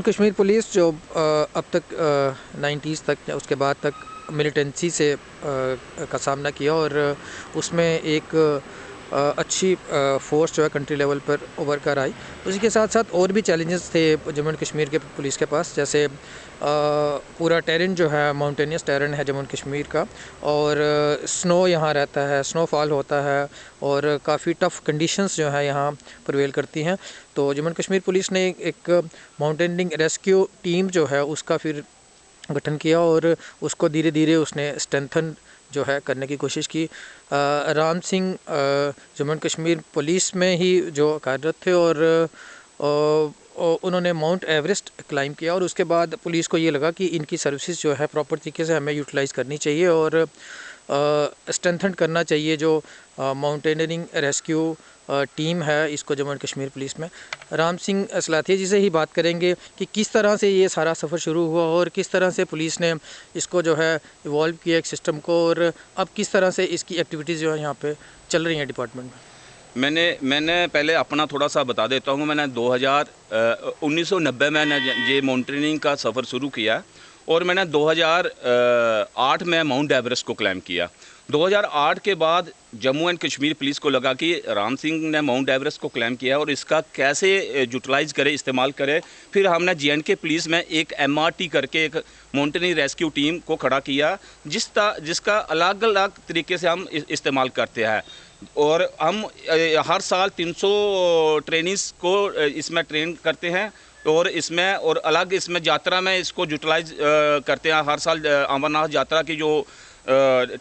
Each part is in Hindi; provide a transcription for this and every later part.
कश्मीर पुलिस जो अब तक 90s तक या उसके बाद तक मिलिटेंसी से का सामना किया और उसमें एक अच्छी फ़ोर्स जो है कंट्री लेवल पर उभर कर आई। उसी के साथ साथ और भी चैलेंजेस थे जम्मू एंड कश्मीर के पुलिस के पास, जैसे पूरा टेरेन जो है माउंटेनियस टेरेन है जम्मू एंड कश्मीर का, और स्नो यहाँ रहता है, स्नोफॉल होता है और काफ़ी टफ़ कंडीशंस जो है यहाँ प्रिवेल करती हैं। तो जम्मू एंड कश्मीर पुलिस ने एक माउंटेनियरिंग रेस्क्यू टीम जो है उसका फिर गठन किया और उसको धीरे धीरे उसने स्ट्रेंथन जो है करने की कोशिश की। राम सिंह जम्मू एंड कश्मीर पुलिस में ही जो कार्यरत थे और उन्होंने माउंट एवरेस्ट क्लाइम किया और उसके बाद पुलिस को ये लगा कि इनकी सर्विसेज जो है प्रॉपर तरीके से हमें यूटिलाइज़ करनी चाहिए और स्ट्रेंथन करना चाहिए जो माउंटेनियरिंग रेस्क्यू टीम है इसको जम्मू एंड कश्मीर पुलिस में। राम सिंह सलाथिया जी से ही बात करेंगे कि किस तरह से ये सारा सफ़र शुरू हुआ और किस तरह से पुलिस ने इसको जो है इवॉल्व किया एक सिस्टम को, और अब किस तरह से इसकी एक्टिविटीज़ जो है यहाँ पे चल रही हैं डिपार्टमेंट में। मैंने पहले अपना थोड़ा सा बता देता हूँ। मैंने 1990 में ये माउंटेनियरिंग का सफ़र शुरू किया और मैंने 2008 में माउंट एवरेस्ट को क्लाइम किया। 2008 के बाद जम्मू एंड कश्मीर पुलिस को लगा कि राम सिंह ने माउंट एवरेस्ट को क्लाइम किया और इसका कैसे यूटिलाइज़ करे, इस्तेमाल करे। फिर हमने JNK पुलिस में एक MRT करके एक माउंटेनियरिंग रेस्क्यू टीम को खड़ा किया जिसका अलग अलग तरीके से हम इस्तेमाल करते हैं और हम हर साल 300 ट्रेनिंग्स को इसमें ट्रेन करते हैं और अलग इसमें यात्रा में इसको यूटिलाइज करते हैं। हर साल अमरनाथ यात्रा की जो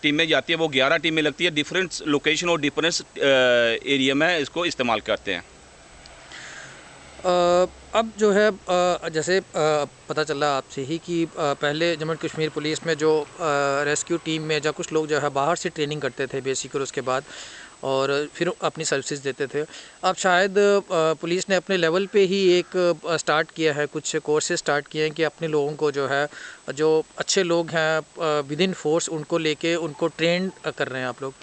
टीमें जाती है वो 11 टीमें लगती है, डिफरेंट लोकेशन और डिफरेंट एरिया में इसको इस्तेमाल करते हैं। अब जो है जैसे पता चला आपसे ही कि पहले जम्मू एंड कश्मीर पुलिस में जो रेस्क्यू टीम में जब कुछ लोग जो है बाहर से ट्रेनिंग करते थे बेसिक, और उसके बाद और फिर अपनी सर्विसेज देते थे। अब शायद पुलिस ने अपने लेवल पे ही एक स्टार्ट किया है, कुछ कोर्सेज स्टार्ट किए हैं कि अपने लोगों को जो है जो अच्छे लोग हैं विद इन फोर्स उनको लेके उनको ट्रेन कर रहे हैं आप लोग।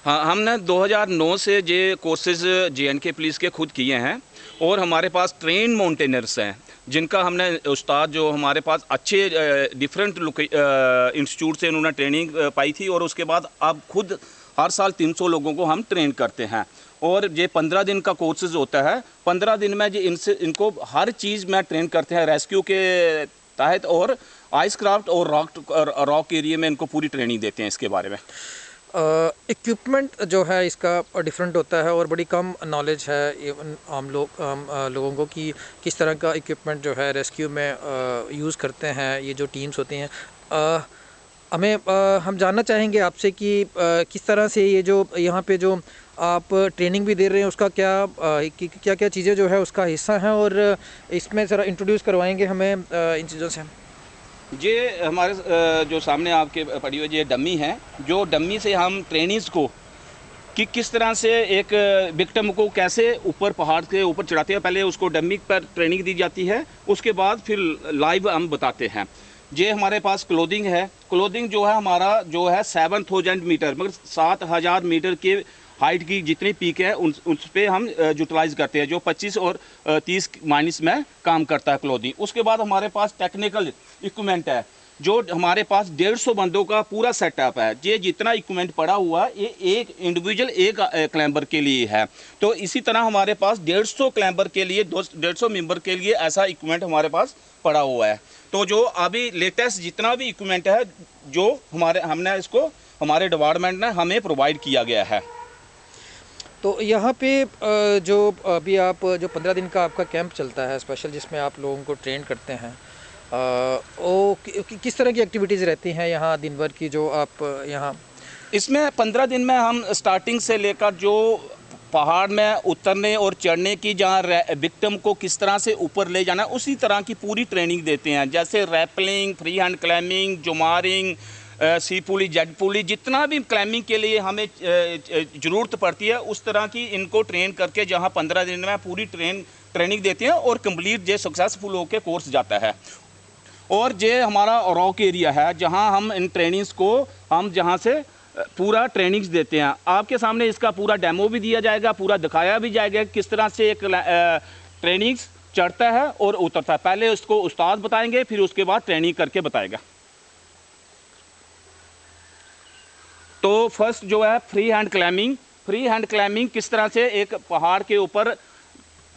हाँ, हमने 2009 से ये कोर्सेज JNK पुलिस के खुद किए हैं और हमारे पास ट्रेन माउंटेनर्स हैं जिनका हमने उस्ताद जो हमारे पास अच्छे डिफरेंट इंस्टीट्यूट से उन्होंने ट्रेनिंग पाई थी और उसके बाद अब खुद हर साल 300 लोगों को हम ट्रेन करते हैं और ये 15 दिन का कोर्सेज होता है। 15 दिन में ये इनको हर चीज़ में ट्रेन करते हैं रेस्क्यू के तहत और आइस क्राफ्ट और रॉक एरिया में इनको पूरी ट्रेनिंग देते हैं इसके बारे में। इक्विपमेंट जो है इसका डिफरेंट होता है और बड़ी कम नॉलेज है इवन आम लोगों को कि किस तरह का इक्विपमेंट जो है रेस्क्यू में यूज़ करते हैं ये जो टीम्स होती हैं। हम जानना चाहेंगे आपसे कि किस तरह से ये जो यहाँ पे जो आप ट्रेनिंग भी दे रहे हैं उसका क्या क्या चीज़ें जो है उसका हिस्सा हैं, और इसमें ज़रा इंट्रोड्यूस करवाएंगे हमें इन चीज़ों से। ये हमारे जो सामने आपके पड़ी हुई ये डमी है, जो डमी से हम ट्रेनिंग्स को कि किस तरह से एक विक्टिम को कैसे ऊपर पहाड़ के ऊपर चढ़ाते हैं। पहले उसको डमी पर ट्रेनिंग दी जाती है, उसके बाद फिर लाइव हम बताते हैं। ये हमारे पास क्लोथिंग है। क्लोथिंग जो है हमारा जो है 7000 मीटर मगर 7000 मीटर के हाइट की जितनी पीक है उस पर हम यूटिलाइज करते हैं, जो 25 और 30 माइनस में काम करता है क्लोथिंग। उसके बाद हमारे पास टेक्निकल इक्विपमेंट है जो हमारे पास 150 बंदों का पूरा सेटअप है। ये जितना इक्विपमेंट पड़ा हुआ ये एक इंडिविजुअल एक क्लाइंबर के लिए है। तो इसी तरह हमारे पास 150 क्लाइंबर के लिए 150 मेंबर के लिए ऐसा इक्विपमेंट हमारे पास पड़ा हुआ है। तो जो अभी लेटेस्ट जितना भी इक्विपमेंट है जो हमने इसको हमारे डिपार्टमेंट ने हमें प्रोवाइड किया गया है। तो यहाँ पे जो अभी आप जो 15 दिन का आपका कैंप चलता है स्पेशल, जिसमें आप लोगों को ट्रेन करते हैं, वो किस तरह की एक्टिविटीज़ रहती हैं यहाँ दिन भर की जो आप यहाँ? इसमें 15 दिन में हम स्टार्टिंग से लेकर जो पहाड़ में उतरने और चढ़ने की जहाँ विक्टिम को किस तरह से ऊपर ले जाना उसी तरह की पूरी ट्रेनिंग देते हैं, जैसे rappelling, free hand climbing, jumaring, C pulley, Z pulley, जितना भी क्लाइंबिंग के लिए हमें ज़रूरत पड़ती है उस तरह की इनको ट्रेन करके जहाँ 15 दिन में पूरी ट्रेनिंग देते हैं और कंप्लीट जे सक्सेसफुल होकर कोर्स जाता है। और ये हमारा रॉक एरिया है जहाँ हम इन ट्रेनिंग्स को जहाँ से पूरा ट्रेनिंग्स देते हैं। आपके सामने इसका पूरा डेमो भी दिया जाएगा, पूरा दिखाया भी जाएगा किस तरह से एक ट्रेनिंग्स चढ़ता है और उतरता है। पहले उसको उस्ताद बताएंगे, फिर उसके बाद ट्रेनिंग करके बताएगा। तो फर्स्ट जो है free hand climbing. Free hand climbing किस तरह से एक पहाड़ के ऊपर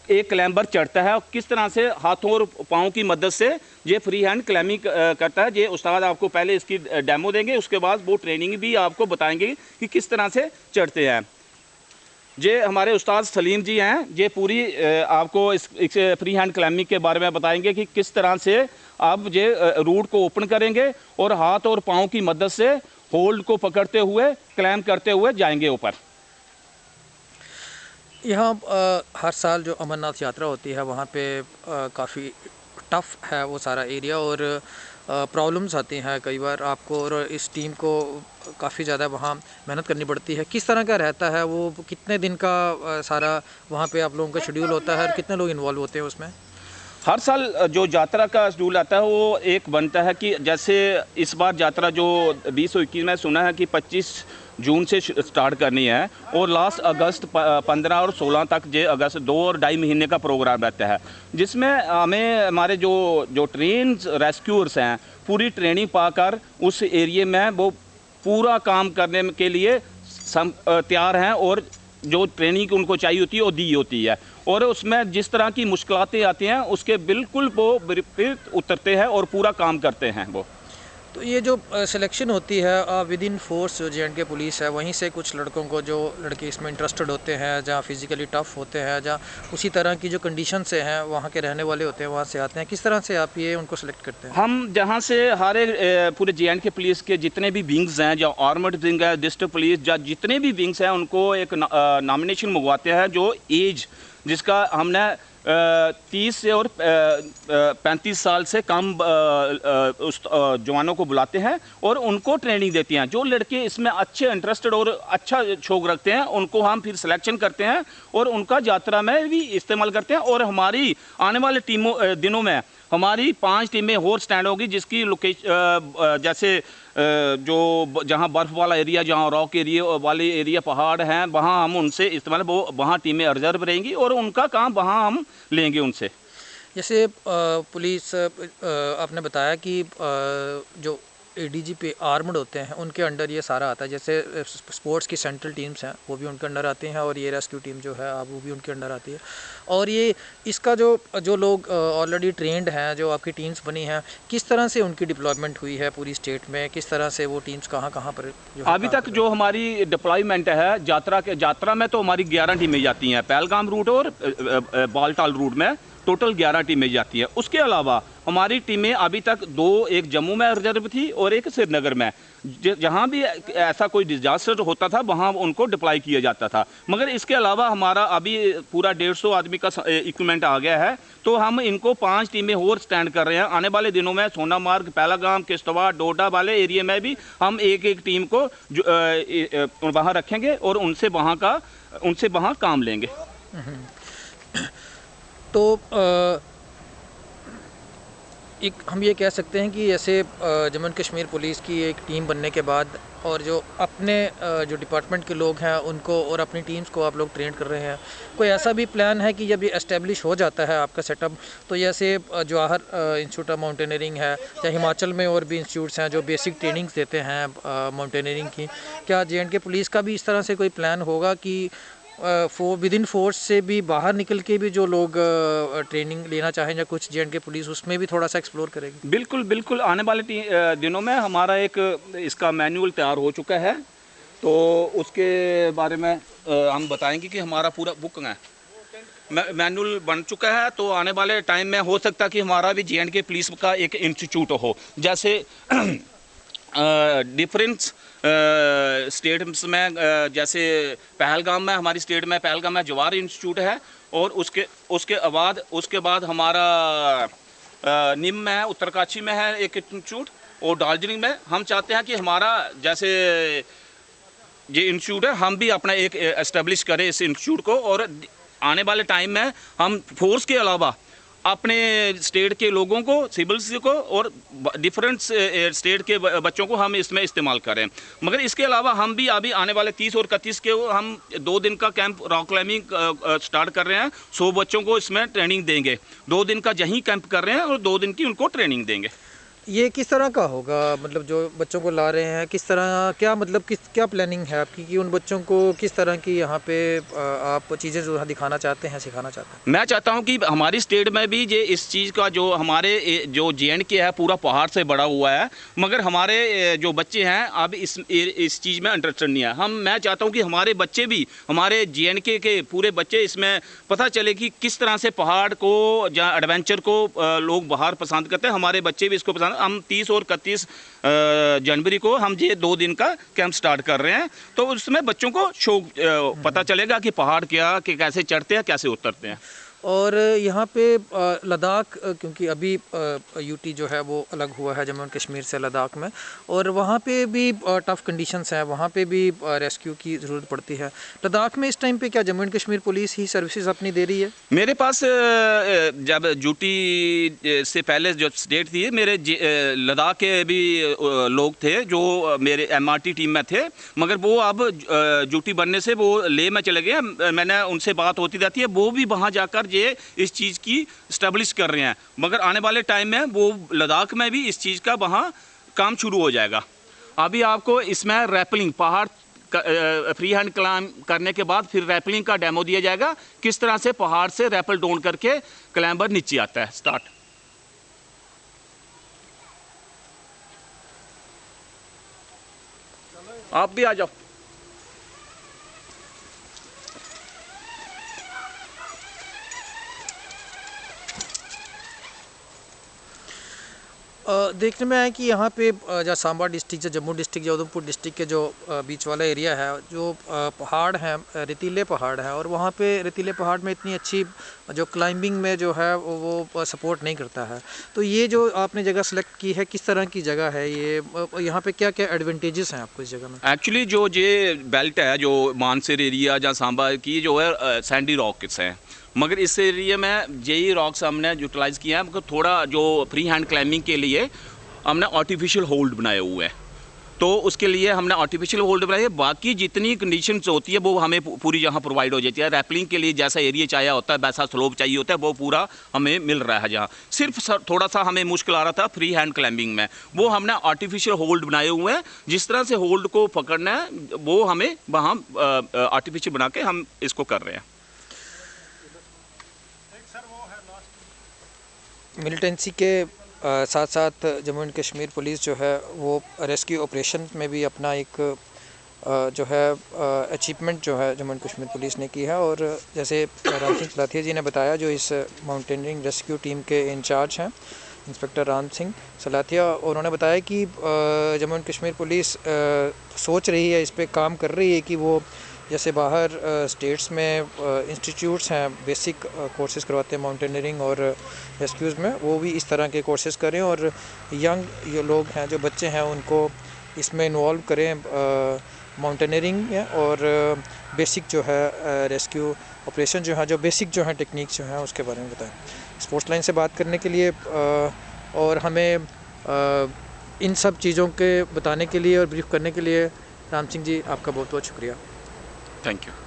एक क्लाइंबर चढ़ता है और किस तरह से हाथों और पाँव की मदद से ये फ्री हैंड क्लाइंबिंग करता है। ये उस्ताद आपको पहले इसकी डेमो देंगे, उसके बाद वो ट्रेनिंग भी आपको बताएंगे कि किस तरह से चढ़ते हैं। ये हमारे उस्ताद सलीम जी हैं, ये पूरी आपको इस फ्री हैंड क्लाइंबिंग के बारे में बताएंगे कि किस तरह से आप ये रूट को ओपन करेंगे और हाथ और पाँव की मदद से होल्ड को पकड़ते हुए क्लाइंब करते हुए जाएंगे ऊपर। यहाँ हर साल जो अमरनाथ यात्रा होती है वहाँ पे काफ़ी टफ़ है वो सारा एरिया, और प्रॉब्लम्स आती हैं कई बार आपको, और इस टीम को काफ़ी ज़्यादा वहाँ मेहनत करनी पड़ती है। किस तरह का रहता है वो, कितने दिन का सारा वहाँ पे आप लोगों का शेड्यूल होता है और कितने लोग इन्वॉल्व होते हैं उसमें? हर साल जो यात्रा का शेड्यूल आता है वो एक बनता है कि जैसे इस बार यात्रा जो 2021 में सुना है कि 25 जून से स्टार्ट करनी है और लास्ट अगस्त 15 और 16 तक जे अगस्त 2 और ढाई महीने का प्रोग्राम रहता है, जिसमें हमें हमारे जो ट्रेन रेस्क्यूअर्स हैं पूरी ट्रेनिंग पाकर उस एरिए में वो पूरा काम करने के लिए तैयार हैं और जो ट्रेनिंग उनको चाहिए होती है वो दी होती है, और उसमें जिस तरह की मुश्किलातें आती हैं उसके बिल्कुल वो विपरीत उतरते हैं और पूरा काम करते हैं वो। तो ये जो सिलेक्शन होती है विद इन फोर्स, जो जे.एंड.के पुलिस है वहीं से कुछ लड़कों को, जो लड़के इसमें इंटरेस्टेड होते हैं, जहाँ फिज़िकली टफ़ होते हैं, जहाँ उसी तरह की जो कंडीशन से हैं वहाँ के रहने वाले होते हैं, वहाँ से आते हैं, किस तरह से आप ये उनको सेलेक्ट करते हैं? हम जहाँ से हर एक पूरे जे.एंड.के पुलिस के जितने भी विंग्स हैं, जो आर्मड विंग है, डिस्ट्रिक्ट पुलिस, या जितने भी विंग्स हैं उनको एक नॉमिनेशन मंगवाते हैं जो एज जिसका हमने 30 से और 35 साल से कम उस जवानों को बुलाते हैं और उनको ट्रेनिंग देती हैं। जो लड़के इसमें अच्छे इंटरेस्टेड और अच्छा शौक रखते हैं उनको हम फिर सिलेक्शन करते हैं और उनका यात्रा में भी इस्तेमाल करते हैं। और हमारी आने वाले दिनों में हमारी 5 टीमें और स्टैंड होगी, जिसकी लोकेशन जैसे जो जहाँ बर्फ़ वाला एरिया, जहाँ रॉक एरिया वाले एरिया पहाड़ हैं, वहाँ हम उनसे इस्तेमाल वो वहाँ टीमें रिजर्व रहेंगी और उनका काम वहाँ हम लेंगे उनसे। जैसे पुलिस आपने बताया कि जो एडीजीपी आर्मड होते हैं उनके अंडर ये सारा आता है, जैसे स्पोर्ट्स की सेंट्रल टीम्स हैं वो भी उनके अंडर आती हैं, और ये रेस्क्यू टीम जो है वो भी उनके अंडर आती है। और ये इसका जो लोग ऑलरेडी ट्रेंड हैं, जो आपकी टीम्स बनी हैं, किस तरह से उनकी डिप्लॉयमेंट हुई है पूरी स्टेट में, किस तरह से वो टीम्स कहाँ कहाँ पर जो अभी तक जो हमारी डिप्लॉयमेंट है यात्रा में, तो हमारी 11 टीमें जाती हैं पहलगाम रूट और बालटाल रूट में, टोटल 11 टीमें जाती हैं। उसके अलावा हमारी टीमें अभी तक 2, एक जम्मू में रिजर्व थी और एक श्रीनगर में, जहां भी ऐसा कोई डिजास्टर होता था वहां उनको डिप्लॉय किया जाता था। मगर इसके अलावा हमारा अभी पूरा 150 आदमी का इक्विपमेंट आ गया है, तो हम इनको 5 टीमें और स्टैंड कर रहे हैं। आने वाले दिनों में सोनामार्ग, पहलगाम, किश्तवाड़, डोडा वाले एरिया में भी हम एक टीम को वहाँ रखेंगे और उनसे वहाँ काम लेंगे। तो एक हम ये कह सकते हैं कि जैसे जम्मू एंड कश्मीर पुलिस की एक टीम बनने के बाद, और जो अपने जो डिपार्टमेंट के लोग हैं उनको और अपनी टीम्स को आप लोग ट्रेन कर रहे हैं, कोई ऐसा भी प्लान है कि जब ये एस्टेब्लिश हो जाता है आपका सेटअप, तो जैसे जवाहर इंस्टीट्यूट ऑफ माउंटेनियरिंग है या हिमाचल में और भी इंस्टीट्यूट्स हैं जो बेसिक ट्रेनिंग्स देते हैं माउंटेनियरिंग की, क्या जे.एंड.के पुलिस का भी इस तरह से कोई प्लान होगा कि विद इन फोर्स से भी बाहर निकल के भी जो लोग ट्रेनिंग लेना चाहें या कुछ जे.एंड.के पुलिस उसमें भी थोड़ा सा एक्सप्लोर करेगी? बिल्कुल बिल्कुल, आने वाले दिनों में हमारा एक इसका मैनुअल तैयार हो चुका है, तो उसके बारे में हम बताएंगे कि हमारा पूरा बुक है, मैनुअल बन चुका है। तो आने वाले टाइम में हो सकता है कि हमारा भी जे.एंड.के पुलिस का एक इंस्टीट्यूट हो, जैसे डिफरेंस स्टेट्स में, जैसे पहलगाम में, हमारी स्टेट में पहलगाम में जवाहर इंस्टीट्यूट है, और उसके बाद हमारा निम में है, उत्तरकाशी में है एक इंस्टीट्यूट, और दार्जिलिंग में। हम चाहते हैं कि हमारा जैसे ये इंस्टीट्यूट है हम भी अपना एक एस्टेब्लिश करें इस इंस्टीट्यूट को, और आने वाले टाइम में हम फोर्स के अलावा अपने स्टेट के लोगों को, सिविल्स को और डिफरेंट स्टेट के बच्चों को हम इसमें इस्तेमाल करें। मगर इसके अलावा हम भी अभी आने वाले 30 और 31 के हम 2 दिन का कैंप रॉक क्लाइंबिंग स्टार्ट कर रहे हैं। 100 बच्चों को इसमें ट्रेनिंग देंगे। 2 दिन का यहीं कैंप कर रहे हैं और 2 दिन की उनको ट्रेनिंग देंगे। ये किस तरह का होगा, मतलब जो बच्चों को ला रहे हैं किस तरह, क्या मतलब क्या प्लानिंग है आपकी कि उन बच्चों को किस तरह की यहाँ पे आप चीज़ें जो दिखाना चाहते हैं, सिखाना चाहते हैं? मैं चाहता हूँ कि हमारी स्टेट में भी ये इस चीज़ का जो हमारे जो JNK है पूरा पहाड़ से बड़ा हुआ है, मगर हमारे जो बच्चे हैं अब इस चीज़ में इंटरेस्टेड नहीं है। मैं चाहता हूँ कि हमारे बच्चे भी, हमारे JNK के पूरे बच्चे इसमें पता चले कि किस तरह से पहाड़ को या एडवेंचर को लोग बाहर पसंद करते हैं। हमारे बच्चे भी इसको पसंद, हम 30 और 31 जनवरी को हम ये 2 दिन का कैंप स्टार्ट कर रहे हैं। तो उसमें बच्चों को शौक पता चलेगा कि पहाड़ क्या, कि कैसे चढ़ते हैं, कैसे उतरते हैं। और यहाँ पे लद्दाख, क्योंकि अभी यूटी जो है वो अलग हुआ है जम्मू एंड कश्मीर से लद्दाख में, और वहाँ पे भी टफ़ कंडीशंस हैं, वहाँ पे भी रेस्क्यू की ज़रूरत पड़ती है। लद्दाख में इस टाइम पे क्या Jammu and Kashmir police he services अपनी दे रही है? मेरे पास जब ड्यूटी से पहले जो स्टेट थी, मेरे लद्दाख के भी लोग थे जो मेरे MRT टीम में थे, मगर वो अब ड्यूटी बनने से वो ले में चले गए। मैंने उनसे बात होती रहती है, वो भी वहाँ जाकर ये इस चीज़ की स्टैब्लिश कर रहे हैं। मगर आने वाले टाइम में वो लद्दाख में भी इस चीज़ का वहाँ काम शुरू हो जाएगा। अभी आपको इसमें रैपलिंग, पहाड़ फ्री हैंड क्लाइंब करने के बाद फिर रैपलिंग का डेमो दिया जाएगा, किस तरह से पहाड़ से रैपल डाउन करके क्लाइंबर नीचे आता है। स्टार्ट। आप भी आ जाओ। देखने में आया कि यहाँ पे जहाँ Samba district, Jammu district, Udhampur district के जो बीच वाला एरिया है, जो पहाड़ हैं, रेतीले पहाड़ हैं, और वहाँ पे रेतीले पहाड़ में इतनी अच्छी जो क्लाइंबिंग में जो है वो सपोर्ट नहीं करता है। तो ये जो आपने जगह सेलेक्ट की है, किस तरह की जगह है ये, यहाँ पे क्या क्या एडवांटेजेस हैं आपको इस जगह में? एक्चुअली जो ये बेल्ट है, जो मानसर एरिया जहाँ सांबा की जो है सैंडी रॉक्स हैं, मगर इस एरिया में यही रॉक्स हमने यूटिलाइज़ किया है। थोड़ा जो फ्री हैंड क्लाइंबिंग के लिए हमने आर्टिफिशियल होल्ड बनाए हुए हैं, तो उसके लिए हमने आर्टिफिशियल होल्ड बनाए। बाकी जितनी कंडीशंस होती है वो हमें पूरी यहाँ प्रोवाइड हो जाती है। रैपलिंग के लिए जैसा एरिया चाहिए होता है, वैसा स्लोप चाहिए होता है, वो पूरा हमें मिल रहा है। जहाँ सिर्फ थोड़ा सा हमें मुश्किल आ रहा था फ्री हैंड क्लाइंबिंग में, वो हमने आर्टिफिशियल होल्ड बनाए हुए हैं। जिस तरह से होल्ड को पकड़ना है वो हमें वहाँ आर्टिफिशियल बना के हम इसको कर रहे हैं। मिलिटेंसी के साथ साथ जम्मू एंड कश्मीर पुलिस जो है वो रेस्क्यू ऑपरेशन में भी अपना एक जो है अचीवमेंट जो है जम्मू एंड कश्मीर पुलिस ने की है। और जैसे राम सिंह सलाथिया जी ने बताया, जो इस माउंटेनियरिंग रेस्क्यू टीम के इंचार्ज हैं, इंस्पेक्टर राम सिंह सलाथिया, उन्होंने बताया कि जम्मू एंड कश्मीर पुलिस सोच रही है, इस पर काम कर रही है कि वो जैसे बाहर स्टेट्स में इंस्टीट्यूट्स हैं, बेसिक कोर्सेज़ करवाते हैं माउंटेनियरिंग और रेस्क्यूज़ में, वो भी इस तरह के कोर्सेज़ करें और यंग जो लोग हैं, जो बच्चे हैं, उनको इसमें इन्वॉल्व करें माउंटेनियरिंग और बेसिक जो है रेस्क्यू ऑपरेशन जो है, जो बेसिक जो है टेक्निक्स जो हैं उसके बारे में बताएं। स्पोर्ट्स लाइन से बात करने के लिए और हमें इन सब चीज़ों के बताने के लिए और ब्रीफ करने के लिए राम सिंह जी, आपका बहुत बहुत शुक्रिया। Thank you.